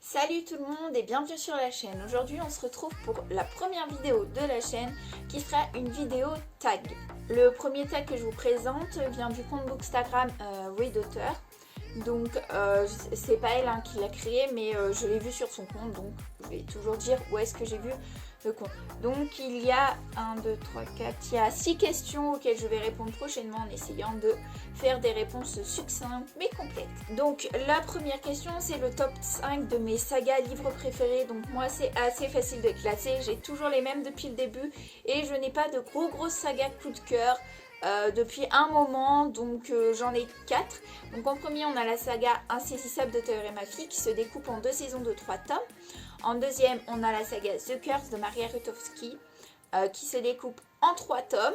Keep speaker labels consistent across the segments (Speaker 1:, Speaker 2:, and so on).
Speaker 1: Salut tout le monde et bienvenue sur la chaîne. Aujourd'hui on se retrouve pour la première vidéo de la chaîne qui sera une vidéo tag. Le premier tag que je vous présente vient du compte Bookstagram Readotter. Donc c'est pas elle qui l'a créé mais je l'ai vu sur son compte, donc je vais toujours dire où est-ce que j'ai vu le compte. Donc il y a 1, 2, 3, 4, il y a 6 questions auxquelles je vais répondre prochainement en essayant de faire des réponses succinctes mais complètes. Donc la première question, c'est le top 5 de mes sagas livres préférés. Donc moi c'est assez facile de classer, j'ai toujours les mêmes depuis le début et je n'ai pas de grosses sagas coup de cœur depuis un moment, donc j'en ai 4. Donc en premier on a la saga Insaisissable de Théo et ma fille qui se découpe en 2 saisons de 3 tomes. En deuxième on a la saga The Curse de Maria Rutowski qui se découpe en 3 tomes.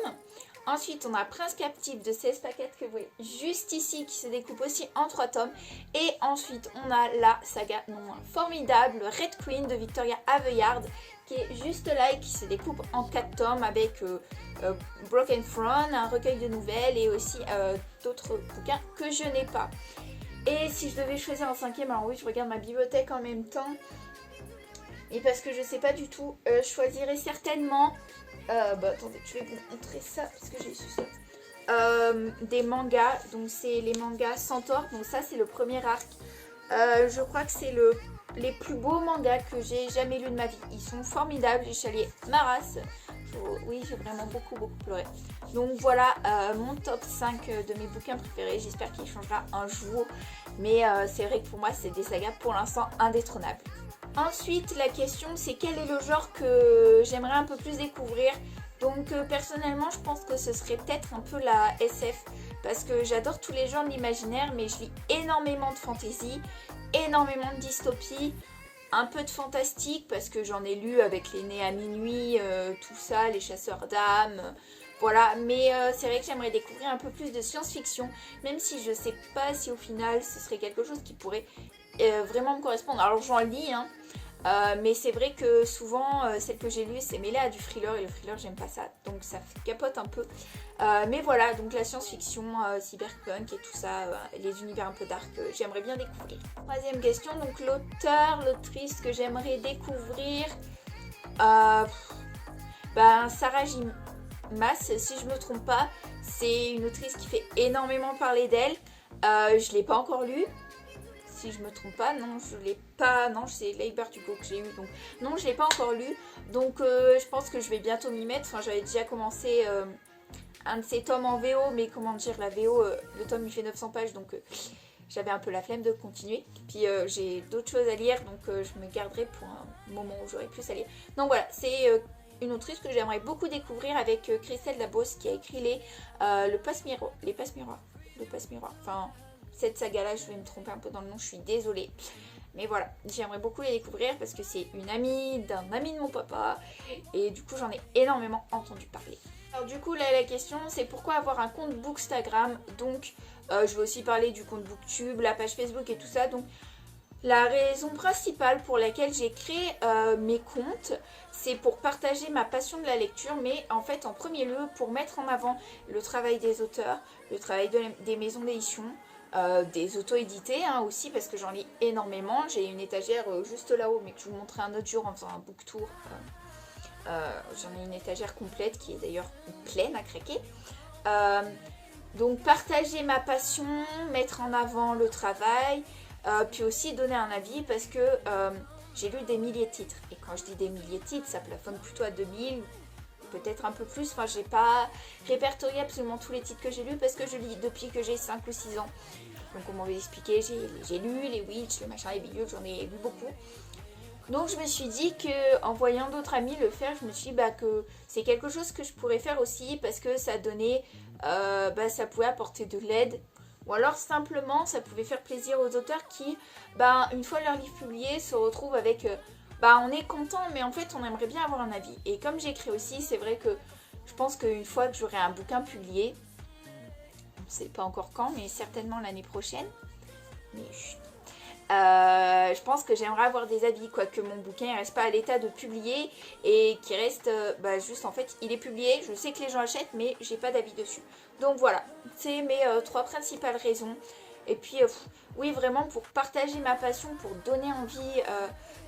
Speaker 1: Ensuite on a Prince Captif de 16 paquettes que vous voyez juste ici qui se découpe aussi en 3 tomes. Et ensuite on a la saga non moins formidable Red Queen de Victoria Aveyard qui est juste là et qui se découpe en 4 tomes avec Broken Throne, un recueil de nouvelles et aussi d'autres bouquins que je n'ai pas. Et si je devais choisir un cinquième, alors oui je regarde ma bibliothèque en même temps. Et parce que je sais pas du tout, je choisirais certainement... attendez, je vais vous montrer ça parce que j'ai su ça. Des mangas, donc c'est les mangas Centaure, donc ça c'est le premier arc. Je crois que c'est les plus beaux mangas que j'ai jamais lus de ma vie. Ils sont formidables, j'ai chialé ma race. Oui, j'ai vraiment beaucoup pleuré. Donc voilà mon top 5 de mes bouquins préférés. J'espère qu'il changera un jour. Mais c'est vrai que pour moi, c'est des sagas pour l'instant indétrônables. Ensuite, la question, c'est quel est le genre que j'aimerais un peu plus découvrir. Donc personnellement, je pense que ce serait peut-être un peu la SF. Parce que j'adore tous les genres de l'imaginaire, mais je lis énormément de fantasy, énormément de dystopie, un peu de fantastique parce que j'en ai lu avec Les Nés à minuit, tout ça, Les Chasseurs d'âmes, voilà. Mais c'est vrai que j'aimerais découvrir un peu plus de science-fiction, même si je sais pas si au final ce serait quelque chose qui pourrait vraiment me correspondre. Alors j'en lis, hein. Mais c'est vrai que souvent celle que j'ai lue c'est mêlé à du thriller et le thriller j'aime pas ça, donc ça capote un peu. Mais voilà, donc la science-fiction, cyberpunk et tout ça, les univers un peu dark, j'aimerais bien découvrir. Troisième question, donc l'auteur, l'autrice que j'aimerais découvrir, Sarah J. Maas, si je me trompe pas, c'est une autrice qui fait énormément parler d'elle. Je l'ai pas encore lue. Si je me trompe pas, non je l'ai pas, non c'est Leibert Hugo que j'ai eu, donc non je l'ai pas encore lu, donc je pense que je vais bientôt m'y mettre. Enfin j'avais déjà commencé un de ces tomes en VO, mais comment dire, la VO, le tome il fait 900 pages, donc j'avais un peu la flemme de continuer, puis j'ai d'autres choses à lire, donc je me garderai pour un moment où j'aurai plus à lire. Donc voilà, c'est une autrice que j'aimerais beaucoup découvrir avec Christelle Labos qui a écrit le passe-miroir, enfin... Cette saga-là, je vais me tromper un peu dans le nom, je suis désolée. Mais voilà, j'aimerais beaucoup les découvrir parce que c'est une amie d'un ami de mon papa. Et du coup, j'en ai énormément entendu parler. Alors du coup, là, la question, c'est pourquoi avoir un compte Bookstagram. Donc, je vais aussi parler du compte Booktube, la page Facebook et tout ça. Donc, la raison principale pour laquelle j'ai créé mes comptes, c'est pour partager ma passion de la lecture, mais en fait, en premier lieu, pour mettre en avant le travail des auteurs, le travail des maisons d'édition, des auto-édités aussi parce que j'en lis énormément. J'ai une étagère juste là-haut mais que je vous montrerai un autre jour en faisant un book tour. J'en ai une étagère complète qui est d'ailleurs pleine à craquer. Donc partager ma passion, mettre en avant le travail, puis aussi donner un avis parce que j'ai lu des milliers de titres. Et quand je dis des milliers de titres, ça plafonne plutôt à 2000, peut-être un peu plus. Enfin, j'ai pas répertorié absolument tous les titres que j'ai lus parce que je lis depuis que j'ai 5 ou 6 ans. Donc, on m'avait expliqué, j'ai lu les Witch, les machins, les bidules, j'en ai lu beaucoup. Donc, je me suis dit qu'en voyant d'autres amis le faire, je me suis dit que c'est quelque chose que je pourrais faire aussi parce que ça donnait, ça pouvait apporter de l'aide. Ou alors simplement, ça pouvait faire plaisir aux auteurs qui, une fois leur livre publié, se retrouvent avec... on est content, mais en fait, on aimerait bien avoir un avis. Et comme j'écris aussi, c'est vrai que je pense qu'une fois que j'aurai un bouquin publié, on ne sait pas encore quand, mais certainement l'année prochaine, mais je pense que j'aimerais avoir des avis, quoi, que mon bouquin ne reste pas à l'état de publier et qu'il reste juste, en fait, il est publié, je sais que les gens achètent, mais j'ai pas d'avis dessus. Donc voilà, c'est mes 3 principales raisons. Et puis oui, vraiment pour partager ma passion, pour donner envie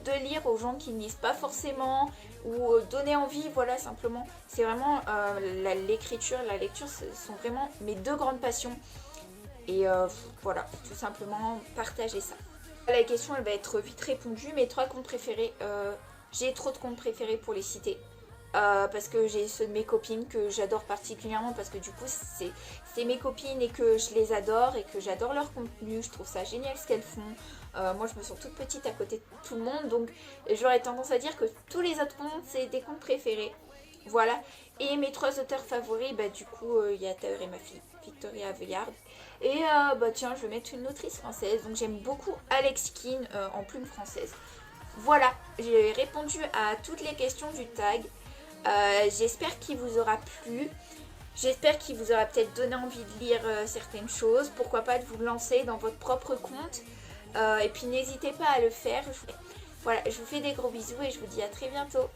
Speaker 1: de lire aux gens qui ne lisent pas forcément, ou donner envie, voilà, simplement. C'est vraiment l'écriture, la lecture, ce sont vraiment mes deux grandes passions. Et voilà, tout simplement partager ça. La question, elle va être vite répondue. Mes 3 comptes préférés, j'ai trop de comptes préférés pour les citer. Parce que j'ai ceux de mes copines que j'adore particulièrement, parce que du coup c'est mes copines et que je les adore et que j'adore leur contenu, je trouve ça génial ce qu'elles font. Moi je me sens toute petite à côté de tout le monde, donc j'aurais tendance à dire que tous les autres comptes c'est des comptes préférés. Voilà. Et mes 3 auteurs favoris, bah du coup il y a Tahir et ma fille, Victoria Aveyard. Et bah tiens, je vais mettre une autrice française, donc j'aime beaucoup Alex Keane en plume française. Voilà, j'ai répondu à toutes les questions du tag. J'espère qu'il vous aura plu. J'espère qu'il vous aura peut-être donné envie de lire certaines choses. Pourquoi pas de vous lancer dans votre propre compte. Et puis n'hésitez pas à le faire. Voilà, je vous fais des gros bisous et je vous dis à très bientôt.